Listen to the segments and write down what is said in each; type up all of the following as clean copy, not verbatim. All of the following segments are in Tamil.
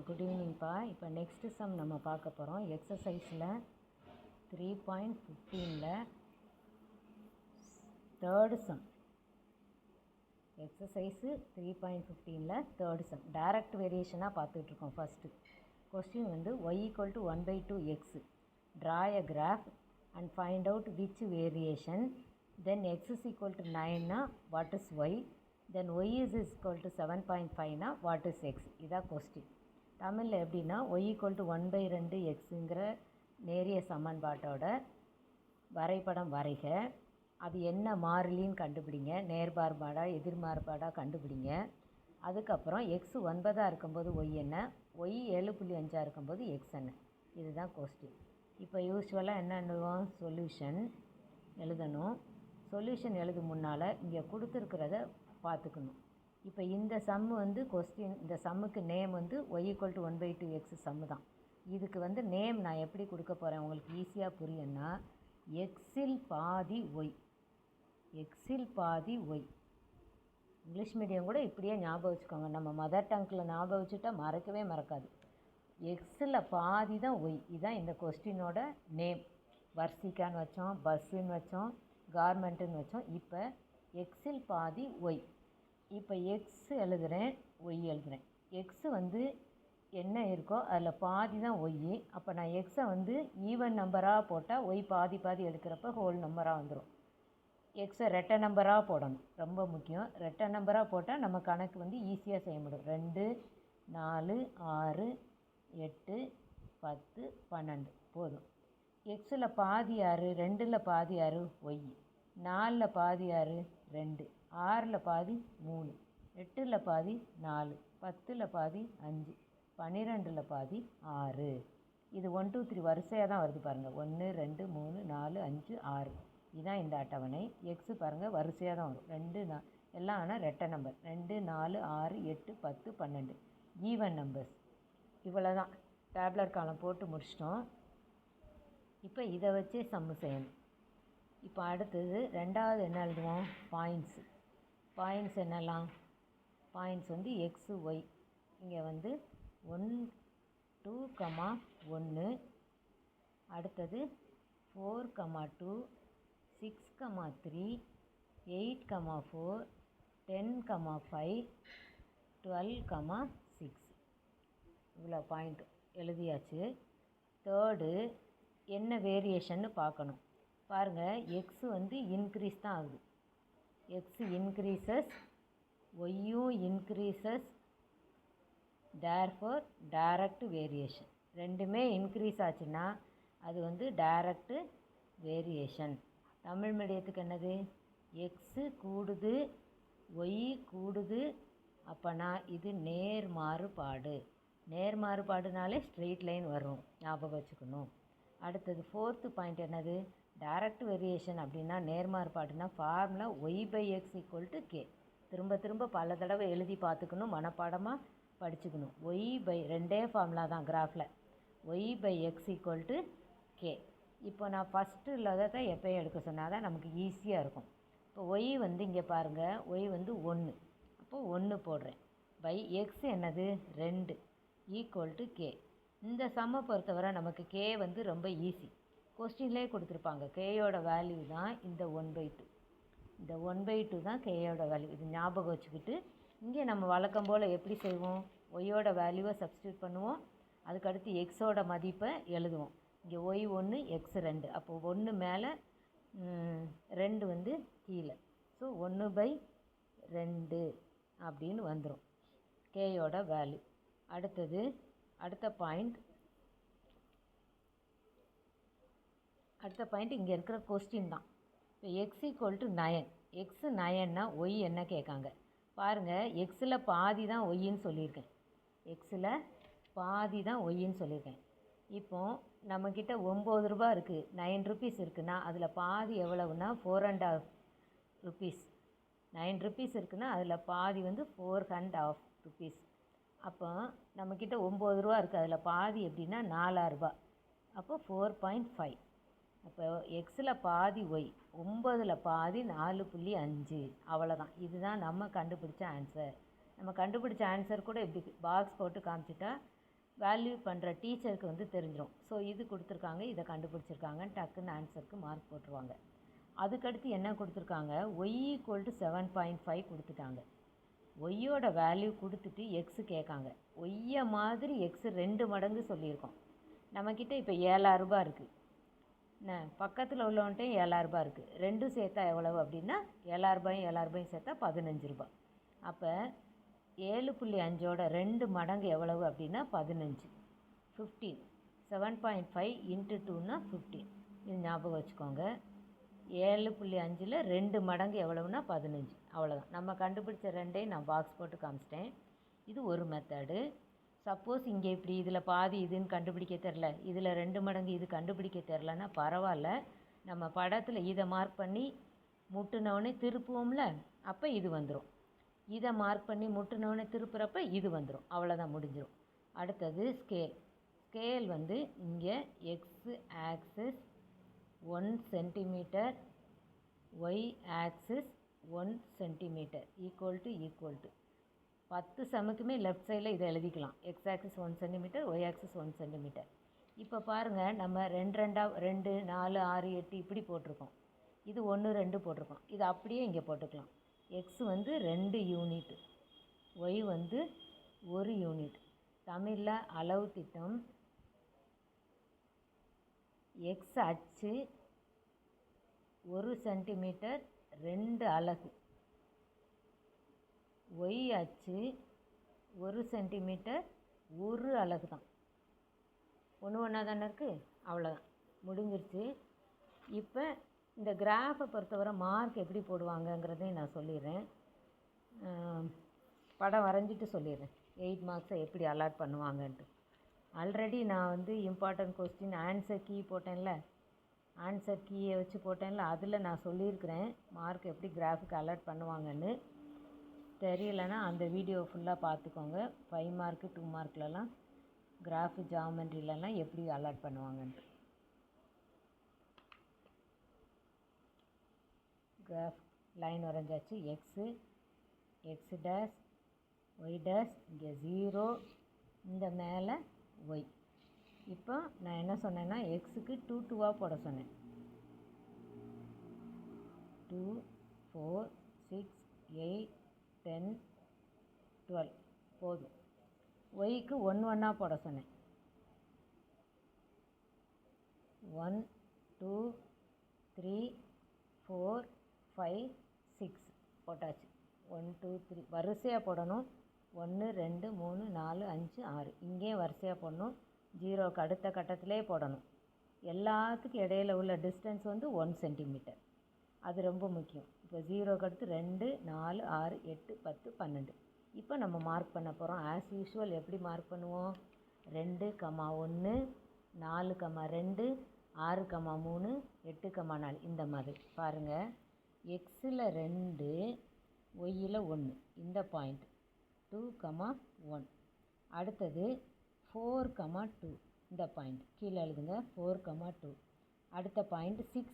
குட் ஈவினிங்ப்பா. இப்போ நெக்ஸ்ட்டு சம் நம்ம பார்க்க போகிறோம். எக்ஸசைஸில் 3.15ல் தேர்டு சம். எக்ஸசைஸு 3.15ல் தேர்டு சம். டைரக்ட் வேரியேஷனாக பார்த்துட்ருக்கோம். ஃபஸ்ட்டு கொஸ்டின் வந்து y = 1/2x. Draw a graph and find out which variation. Then x = 9னா what is y. Then y = 7.5னா வாட் இஸ் x. இதான் கொஸ்டின். தமிழில் எப்படின்னா y = 1/2xங்கிற நேரிய சமன்பாட்டோட வரைபடம் வரைக. அது என்ன மாறிலின்னு கண்டுபிடிங்க. நேர்மாறுபாடாக எதிர்மாறுபாடாக கண்டுபிடிங்க. அதுக்கப்புறம் x 9ஆக இருக்கும்போது y என்ன, y 7.5 இருக்கும்போது x என்ன. இதுதான் கொஸ்டின். இப்போ யூஸ்வலாக என்ன பண்ணுவோம், சொல்யூஷன் எழுதணும். சொல்யூஷன் எழுதும் முன்னால் இங்கே கொடுத்துருக்கிறத பார்த்துக்கணும். இப்போ இந்த சம்மு வந்து கொஸ்டின், இந்த சம்முக்கு நேம் வந்து y = 1/2x சம்மு தான். இதுக்கு வந்து நேம் நான் எப்படி கொடுக்க போகிறேன் உங்களுக்கு ஈஸியாக புரியும்னா, எக்ஸில் பாதி ஒய். எக்ஸில் பாதி ஒய். இங்கிலீஷ் மீடியம் கூட இப்படியே ஞாபகம் வச்சுக்கோங்க. நம்ம மதர் டங்கில் ஞாபகம் வச்சுட்டா மறக்கவே மறக்காது. எக்ஸில் பாதி தான் ஒய். இதுதான் இந்த கொஸ்டினோட நேம். வர்சிக்கான்னு வச்சோம், பஸ்ஸுன்னு வச்சோம், கார்மெண்ட்டுன்னு வச்சோம். இப்போ எக்ஸில் பாதி ஒய். இப்போ எக்ஸ் எழுதுகிறேன், ஒய் எழுதுகிறேன். எக்ஸு வந்து என்ன இருக்கோ அதில் பாதி தான் ஒய். அப்போ நான் எக்ஸை வந்து ஈவன் நம்பராக போட்டால் ஒய் பாதி பாதி எடுக்கிறப்ப ஹோல் நம்பராக வந்துடும். எக்ஸை ரெட்டை நம்பராக போடணும், ரொம்ப முக்கியம். ரெட்டை நம்பராக போட்டால் நம்ம கணக்கு வந்து ஈஸியாக செய்ய முடியும். 2, 4, 6, 8, 10, 12 போதும். எக்ஸில் பாதி யார், 2ல் பாதி யார், ஒய். 4ல் பாதி யார், 2. 6ல் பாதி 3. 8ல் பாதி 4. 10ல் பாதி 5. 12ல் பாதி 6. இது 1 2 3 வரிசையாக தான் வருது பாருங்கள். 1 2 3 4 5 6. இதுதான் இந்த அட்டவணை. எக்ஸு பாருங்கள் வரிசையாக தான் வரும். 2 எல்லாம் ஆனால் ரெட்டை நம்பர். 2 4 6 8 10 12 even numbers. இவ்வளோ தான். டேப்லர் காலம் போட்டு முடிச்சிட்டோம். இப்போ இதை வச்சே சம்மு செய்யணும். இப்போ அடுத்தது ரெண்டாவது என்ன எழுதுவோம், பாயிண்ட்ஸு. பாயிண்ட்ஸ் என்னெல்லாம், பாயிண்ட்ஸ் வந்து எக்ஸு ஒய். இங்கே வந்து 1 2, 1. அடுத்தது 4, 2, 6, 3, 8, 4, 10, 5, 12, 6. இவ்வளோ பாயிண்ட் எழுதியாச்சு. தேர்டு என்ன வேரியேஷன்னு பார்க்கணும். பாருங்கள், எக்ஸு வந்து இன்க்ரீஸ் தான் ஆகுது. எக்ஸ் இன்க்ரீசஸ், ஒய்யும் இன்க்ரீசஸ். Therefore direct variation. ரெண்டுமே இன்க்ரீஸ் ஆச்சுன்னா அது வந்து டைரக்ட் வேரியேஷன். தமிழ் மீடியத்துக்கு என்னது, எக்ஸு கூடுது, ஒய் கூடுது. அப்போனா இது நேர்மாறுபாடு. நேர்மாறுபாடுனாலே ஸ்ட்ரெயிட் லைன் வரும், ஞாபகம் வச்சுக்கணும். அடுத்தது ஃபோர்த்து பாயிண்ட் என்னது, டைரக்ட் வேரியேஷன் அப்படின்னா நேர்மாறுபாடுனா ஃபார்முலா y/x = k. திரும்ப திரும்ப பல தடவை எழுதி பார்த்துக்கணும், மனப்பாடமாக படிச்சுக்கணும். ரெண்டே ஃபார்முலா தான் கிராஃபில். y/x = k. இப்போ நான் ஃபஸ்ட்டு இல்லாத எப்போயும் எடுக்க சொன்னால் தான் நமக்கு ஈஸியாக இருக்கும். இப்போ ஒய் வந்து இங்கே பாருங்கள், ஒய் வந்து 1. அப்போது 1 போடுறேன். பை எக்ஸ் என்னது 2 = k. இந்த சம்மை பொறுத்தவரை நமக்கு கே வந்து ரொம்ப ஈஸி. கொஸ்டின்லேயே கொடுத்துருப்பாங்க. கேயோட வேல்யூ தான் இந்த 1/2. இந்த 1/2 தான் கேயோட வேல்யூ. இது ஞாபகம் வச்சுக்கிட்டு இங்கே நம்ம வழக்கம் போல் எப்படி செய்வோம், ஒய்யோட வேல்யூவை சப்ஸ்டியூட் பண்ணுவோம். அதுக்கடுத்து எக்ஸோட மதிப்பை எழுதுவோம். இங்கே ஒய் 1 எக்ஸ் 2. அப்போது 1 மேலே 2 வந்து கீழே. ஸோ 1/2 அப்படின்னு வந்துடும் கேயோட வேல்யூ. அடுத்தது அடுத்த பாயிண்ட் இங்கே இருக்கிற கொஸ்டின் தான். இப்போ x = 9. எக்ஸு 9னா ஒய் என்ன கேட்காங்க பாருங்கள். எக்ஸில் பாதி தான் ஒய்ன்னு சொல்லியிருக்கேன். எக்ஸில் பாதி தான் ஒய்ன்னு சொல்லியிருக்கேன். இப்போது நம்மக்கிட்ட 9 ரூபா இருக்குது, 9 ருபீஸ் இருக்குன்னா அதில் பாதி எவ்வளவுனா 4.5 ருபீஸ். 9 ருபீஸ் இருக்குன்னா அதில் பாதி வந்து 4.5 ருபீஸ். அப்போ நம்மக்கிட்ட 9 ரூபா இருக்குது, அதில் பாதி எப்படின்னா 4 ரூபா. அப்போ 4.5. அப்போ எக்ஸில் பாதி ஒய், 9ல் பாதி 4.5. அவ்வளோதான். இதுதான் நம்ம கண்டுபிடிச்ச ஆன்சர். நம்ம கண்டுபிடிச்ச ஆன்சர் கூட இப்படி பாக்ஸ் போட்டு காமிச்சிட்டா வேல்யூ பண்ணுற டீச்சருக்கு வந்து தெரிஞ்சிடும். ஸோ இது கொடுத்துருக்காங்க, இதை கண்டுபிடிச்சிருக்காங்க, டக்குன்னு ஆன்சருக்கு மார்க் போட்டுருவாங்க. அதுக்கடுத்து என்ன கொடுத்துருக்காங்க, ஒய் ஈக்குவல் டு 7.5 கொடுத்துட்டாங்க. ஒய்யோட வேல்யூ கொடுத்துட்டு எக்ஸு கேட்காங்க. ஒய்யை மாதிரி எக்ஸு 2 மடங்கு சொல்லியிருக்கோம். நம்மக்கிட்ட இப்போ 7,000 ரூபா இருக்குது. பக்கத்தில் உள்ளவன்ட்டே 7,000 ரூபா இருக்குது. ரெண்டும் சேர்த்தா எவ்வளவு அப்படின்னா 7,000 ரூபாயும் 7,000 ரூபாயும் சேர்த்தா 15 ரூபா. அப்போ 7.5ஓட 2 மடங்கு எவ்வளவு அப்படின்னா 15. 15 7.5 இன்ட்டு 2னா 15. இது ஞாபகம் வச்சுக்கோங்க. 7.5ல் 2 மடங்கு எவ்வளவுனா 15. அவ்வளோதான். நம்ம கண்டுபிடிச்ச ரெண்டையும் நான் பாக்ஸ் போட்டு காமிச்சிட்டேன். இது ஒரு மெத்தடு. சப்போஸ் இங்கே இப்படி இதில் பாதி இதுன்னு கண்டுபிடிக்க தெரில, இதில் 2 மடங்கு இது கண்டுபிடிக்க தெரிலன்னா பரவாயில்ல. நம்ம படத்தில் இதை மார்க் பண்ணி முட்டுனவுடனே திருப்புவோம்ல, அப்போ இது வந்துடும். இதை மார்க் பண்ணி முட்டுனவுடனே திருப்புறப்ப இது வந்துடும். அவ்வளோதான், முடிஞ்சிடும். அடுத்தது ஸ்கேல். ஸ்கேல் வந்து இங்கே X axis 1 centimetre, Y axis 1 centimetre equal to 10 சமுக்குமே லெஃப்ட் சைடில் இதை எழுதிக்கலாம். X axis 1 centimetre, Y axis 1 centimetre. இப்போ பாருங்கள், நம்ம 2 4 6 8 இப்படி போட்டிருக்கோம். இது 1 2 போட்டிருக்கோம். இது அப்படியே இங்கே போட்டுக்கலாம். எக்ஸ் வந்து 2 யூனிட், ஒய் வந்து 1 யூனிட். தமிழில் அளவு திட்டம். எக்ஸ் அச்சு 1 சென்டிமீட்டர் 2 அலகு. ஒய் அச்சு 1 சென்டிமீட்டர் 1 அலகு தான். ஒன்றா தானே இருக்குது. அவ்வளோதான், முடிஞ்சிருச்சு. இப்போ இந்த கிராஃபை பொறுத்தவரை மார்க் எப்படி போடுவாங்கங்கிறதையும் நான் சொல்லிடுறேன். படம் வரைஞ்சிட்டு சொல்லிடுறேன் 8 மார்க்ஸை எப்படி அலாட் பண்ணுவாங்கன்ட்டு. ஆல்ரெடி நான் வந்து இம்பார்ட்டன்ட் கொஸ்டின் ஆன்சர் கீ போட்டேன்ல, ஆன்சர் கீயை வச்சு போட்டேன்ல, அதில் நான் சொல்லியிருக்கிறேன் மார்க் எப்படி கிராஃபுக்கு அலாட் பண்ணுவாங்கன்னு. தெரியலைன்னா அந்த வீடியோ ஃபுல்லாக பார்த்துக்கோங்க. 5 மார்க்கு 2 மார்க்லலாம் கிராஃபு ஜாமெண்ட்ரிலலாம் எப்படி அலாட் பண்ணுவாங்கன்ட்டு. கிராஃப் லைன் வரைஞ்சாச்சு. எக்ஸ் டேஷ், ஒய் டேஷ், இங்கே 0, இந்த மேலே ஒய். இப்போ நான் என்ன சொன்னேன்னா எக்ஸுக்கு 2 2 போட சொன்னேன். 2 4 6 8 10 12 போதும். ஒய்க்கு 1 1 போட சொன்னேன். 1 2 3 4 5 6 போட்டாச்சு. 1 2 3 வரிசையாக போடணும். 1 2 3 4 5 6 இங்கேயும் வரிசையாக போடணும். 0க்கு அடுத்த கட்டத்திலே போடணும். எல்லாத்துக்கும் இடையில உள்ள டிஸ்டன்ஸ் வந்து 1 சென்டிமீட்டர். அது ரொம்ப முக்கியம். இப்போ 0க்கு அடுத்து 2 4 6 8 10 12. இப்போ நம்ம மார்க் பண்ண போகிறோம். ஆஸ் யூஷுவல் எப்படி மார்க் பண்ணுவோம், 2, 1 4, 2 6, 3 8, 4 இந்த மாதிரி. பாருங்கள், எக்ஸில் 2, ஒய்யில் 1 இந்த பாயிண்ட் 2, 1. அடுத்தது 4, 2 இந்த பாயிண்ட் கீழே எழுதுங்க. 4, 2. அடுத்த பாயிண்ட் 6,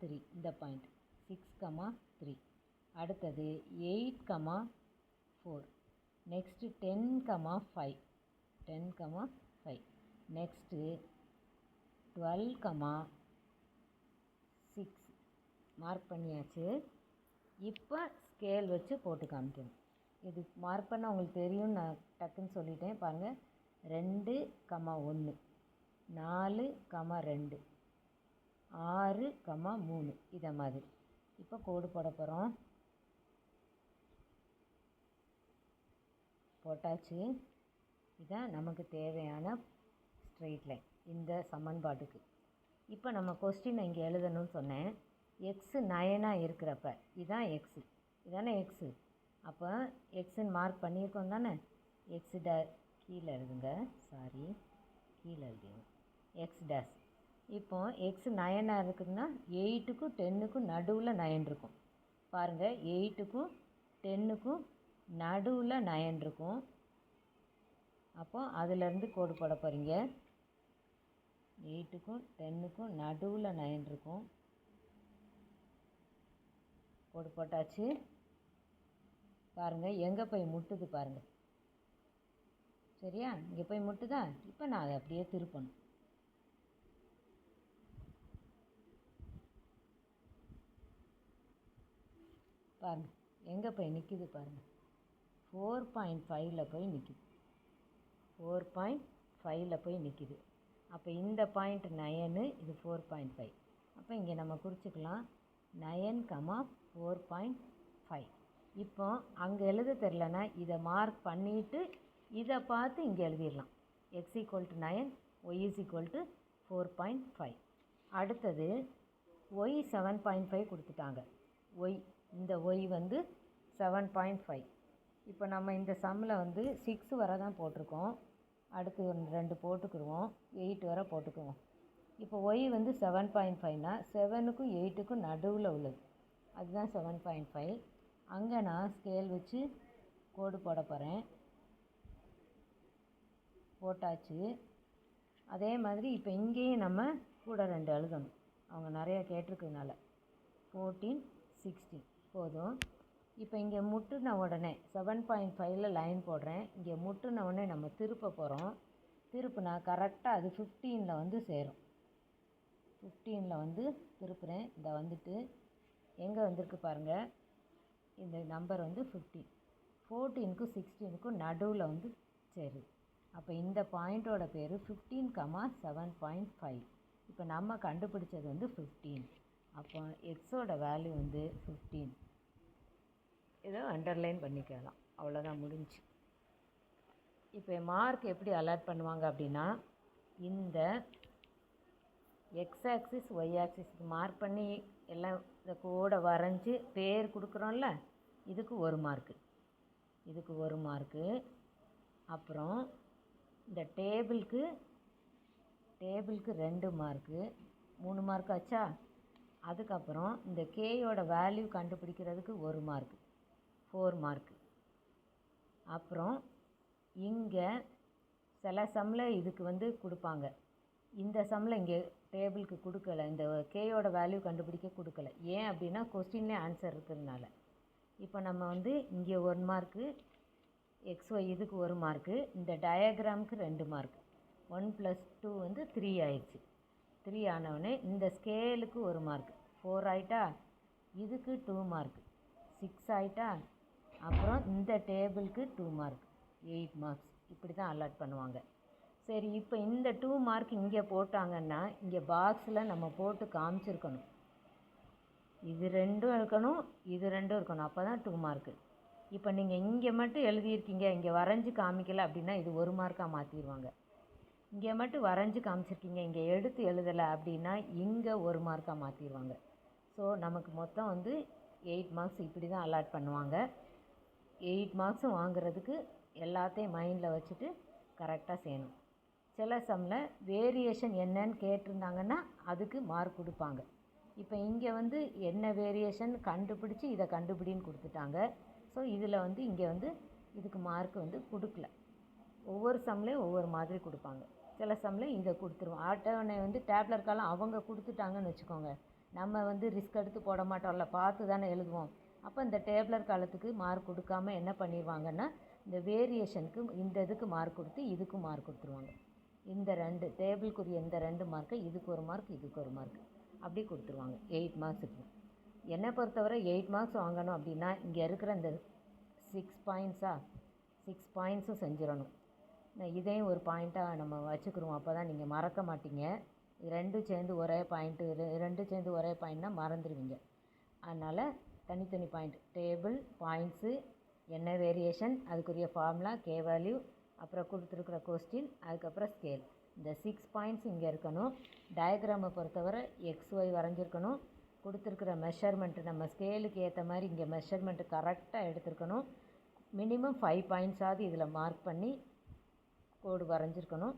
3 இந்த பாயிண்ட் 6, 3. அடுத்தது 8, 4. நெக்ஸ்ட்டு 10, 5. 10, 5. நெக்ஸ்ட்டு 12, 6 மார்க் பண்ணியாச்சு. இப்போ ஸ்கேல் வச்சு போட்டு காமிக்கணும். இது மார்க் பண்ண உங்களுக்கு தெரியும், நான் டக்குன்னு சொல்லிட்டேன். பாருங்கள், 2, 1 4, 2 6, 3 இதை மாதிரி. இப்போ கோடு போட போகிறோம். போட்டாச்சு. இதான் நமக்கு தேவையான ஸ்ட்ரெயிட் லைன் இந்த சமன்பாட்டுக்கு. இப்போ நம்ம கொஸ்டினை இங்கே எழுதணும்னு சொன்னேன். எக்ஸு 9 இருக்கிறப்ப இதான் எக்ஸு, இதானே எக்ஸு. அப்போ எக்ஸுன்னு மார்க் பண்ணியிருக்கோம் தானே. எக்ஸு கீழே எழுதுங்க, கீழே எழுதுங்க எக்ஸ் டேஷ். இப்போ எக்ஸ் 9 இருக்குதுன்னா 8க்கும் 10க்கும் நடுவில் 9 இருக்கும். பாருங்கள், 8க்கும் 10க்கும் நடுவில் 9 இருக்கும். அப்போ அதிலேருந்து கோடு போட போகிறீங்க. 8க்கும் 10க்கும் நடுவில் 9 இருக்கும். கோடு போட்டாச்சு. பாருங்கள் எங்கே போய் முட்டுது பாருங்கள். சரியா, இங்கே போய் முட்டுதா. இப்போ நான் அதை அப்படியே திருப்பணும். பாருங்கள் எங்கே போய் நிற்கிது பாருங்கள். 4.5ல் போய் நிற்கிது. 4.5ல் போய் நிற்கிது. அப்போ இந்த பாயிண்ட் 9, இது 4.5. அப்போ இங்கே நம்ம குறிச்சிக்கலாம் 9,4.5. இப்போ அங்கே எழுத தெரிலனா இதை மார்க் பண்ணிவிட்டு இதை பார்த்து இங்கே எழுதிடலாம். x = 9, y = 4.5. அடுத்தது y 7.5 கொடுத்துட்டாங்க. இந்த y வந்து 7.5. இப்போ நம்ம இந்த சம்மில் வந்து 6 வரை தான் போட்டிருக்கோம். அடுத்து 2 போட்டுக்குருவோம், 8 வரை போட்டுக்குவோம். இப்போ y வந்து 7.5னா 7க்கும் 8க்கும் நடுவில் உள்ளது, அதுதான் 7.5. அங்கே நான் ஸ்கேல் வச்சு கோடு போட போகிறேன். போட்டாச்சு. அதே மாதிரி இப்போ இங்கேயும் நம்ம கூட 2 எழுதணும், அவங்க நிறையா கேட்டிருக்கிறதுனால. 14, 16 போதும். இப்போ இங்கே முட்டுன உடனே 7.5ல் லைன் போடுறேன். இங்கே முட்டுன உடனே நம்ம திருப்ப போகிறோம். திருப்புனா கரெக்டாக அது 15ல் வந்து சேரும். 15ல் வந்து திருப்புறேன். இந்த வந்துட்டு எங்கே வந்திருக்கு பாருங்கள், இந்த நம்பர் வந்து 15. 14க்கும் 16க்கும் நடுவில் வந்து சேருது. அப்போ இந்த பாயிண்ட்டோட பேர் 15,7.5. இப்போ நம்ம கண்டுபிடிச்சது வந்து 15. அப்போ எக்ஸோட வேல்யூ வந்து 15. இதை அண்டர்லைன் பண்ணிக்கலாம். அவ்வளோதான், முடிஞ்சு. இப்போ மார்க் எப்படி அலாட் பண்ணுவாங்க அப்படின்னா, இந்த எக்ஸ் ஆக்சிஸ் ஒய் ஆக்சிஸ்க்கு மார்க் பண்ணி எல்லாம் இந்த கோடை வரைஞ்சி பேர் கொடுக்குறோம்ல, இதுக்கு 1 மார்க்கு, இதுக்கு 1 மார்க்கு. அப்புறம் இந்த டேபிளுக்கு 2 மார்க்கு, 3 மார்க் ஆச்சா. அதுக்கப்புறம் இந்த கேயோட வேல்யூ கண்டுபிடிக்கிறதுக்கு 1 மார்க்கு, 4 மார்க்கு. அப்புறம் இங்கே சில சம்மில் இதுக்கு வந்து கொடுப்பாங்க, இந்த சம்மில் இங்கே டேபிளுக்கு கொடுக்கல, இந்த கேயோட வேல்யூ கண்டுபிடிக்க கொடுக்கல. ஏன் அப்படின்னா கொஸ்டின்லேயே ஆன்சர் இருக்கிறதுனால. இப்போ நம்ம வந்து இங்கே 1 மார்க்கு, XY இதுக்கு 1 மார்க்கு, இந்த டயக்ராமுக்கு 2 மார்க்கு. 1 + 2 வந்து 3 ஆயிடுச்சு. 3 ஆனவுடனே இந்த ஸ்கேலுக்கு 1 மார்க்கு, 4 ஆயிட்டா. இதுக்கு 2 மார்க்கு, 6 ஆயிட்டா. அப்புறம் இந்த டேபிளுக்கு 2 மார்க், 8 மார்க்ஸ். இப்படி தான் அலாட் பண்ணுவாங்க. சரி, இப்போ இந்த 2 மார்க் இங்கே போட்டாங்கன்னா இங்கே பாக்ஸில் நம்ம போட்டு காமிச்சிருக்கணும். இது 2ம் இருக்கணும், இது 2ம் இருக்கணும், அப்போ தான் 2 மார்க்கு. இப்போ நீங்கள் இங்கே மட்டும் எழுதியிருக்கீங்க, இங்கே வரைஞ்சி காமிக்கலை அப்படின்னா இது 1 மார்க்காக மாற்றிடுவாங்க. இங்கே மட்டும் வரைஞ்சி காமிச்சிருக்கீங்க, இங்கே எடுத்து எழுதலை அப்படின்னா இங்கே 1 மார்க்காக மாற்றிடுவாங்க. ஸோ நமக்கு மொத்தம் வந்து 8 மார்க்ஸ் இப்படி தான் அலாட் பண்ணுவாங்க. 8 மார்க்ஸும் வாங்குறதுக்கு எல்லாத்தையும் மைண்டில் வச்சுட்டு கரெக்டாக செய்யணும். சில சம்மில் வேரியேஷன் என்னன்னு கேட்டிருந்தாங்கன்னா அதுக்கு மார்க் கொடுப்பாங்க. இப்போ இங்கே வந்து என்ன வேரியேஷன் கண்டுபிடிச்சி இதை கண்டுபிடின்னு கொடுத்துட்டாங்க. ஸோ இதில் வந்து இங்கே வந்து இதுக்கு மார்க் வந்து கொடுக்கல. ஒவ்வொரு சம்லேயும் ஒவ்வொரு மாதிரி கொடுப்பாங்க. சில சம்மில் இதை கொடுத்துருவோம். அட்டவணை வந்து டேப்லர் காலம் அவங்க கொடுத்துட்டாங்கன்னு வச்சுக்கோங்க, நம்ம வந்து ரிஸ்க் எடுத்து போட மாட்டோம்ல, பார்த்து தானே எழுதுவோம். அப்போ இந்த டேப்லர் காலத்துக்கு மார்க் கொடுக்காம என்ன பண்ணிடுவாங்கன்னா இந்த வேரியேஷனுக்கு இந்த இதுக்கு மார்க் கொடுத்து இதுக்கும் மார்க் கொடுத்துருவாங்க. இந்த 2 டேபிளுக்குரிய இந்த 2 மார்க்கை இதுக்கு 1 மார்க், இதுக்கு 1 மார்க், அப்படி கொடுத்துருவாங்க. 8 மார்க்ஸுக்கு என்னை பொறுத்தவரை 8 மார்க்ஸ் வாங்கணும் அப்படின்னா இங்கே இருக்கிற இந்த 6 பாயிண்ட்ஸும் செஞ்சிடணும். இதையும் ஒரு பாயிண்ட்டாக நம்ம வச்சுக்கிறோம், அப்போ தான் நீங்கள் மறக்க மாட்டீங்க. 2 சேர்ந்து ஒரே பாயிண்ட்டு, 2 சேர்ந்து ஒரே பாயிண்ட்னா மறந்துடுவீங்க. அதனால் தனித்தனி பாயிண்ட், டேபிள், பாயிண்ட்ஸு, என்ன வேரியேஷன், அதுக்குரிய ஃபார்முலா, கே வேல்யூ, அப்புறம் கொடுத்துருக்குற கொஸ்டின், அதுக்கப்புறம் ஸ்கேல். இந்த 6 பாயிண்ட்ஸ் இங்கே இருக்கணும். டயக்ராமை பொறுத்தவரை XY வரைஞ்சிருக்கணும். கொடுத்துருக்குற மெஷர்மெண்ட்டு நம்ம ஸ்கேலுக்கு ஏற்ற மாதிரி இங்கே மெஷர்மெண்ட்டு கரெக்டாக எடுத்துருக்கணும். மினிமம் 5 பாயிண்ட்ஸாவது இதில் மார்க் பண்ணி கோடு வரைஞ்சிருக்கணும்.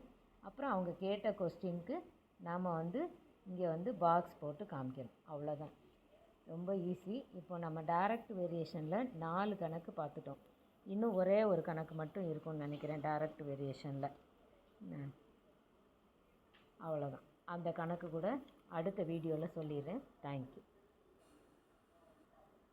அப்புறம் அவங்க கேட்ட கொஸ்டினுக்கு நாம் வந்து இங்கே வந்து பாக்ஸ் போட்டு காமிக்கணும். அவ்வளோதான், ரொம்ப ஈஸி. இப்போ நம்ம டைரக்ட் வேரியேஷனில் 4 கணக்கு பார்த்துட்டோம். இன்னும் ஒரே ஒரு கணக்கு மட்டும் இருக்கும்னு நினைக்கிறேன் டைரக்ட் வேரியேஷனில். அவ்வளோதான், அந்த கணக்கு கூட அடுத்த வீடியோவில் சொல்லிடுறேன். தேங்க்யூ.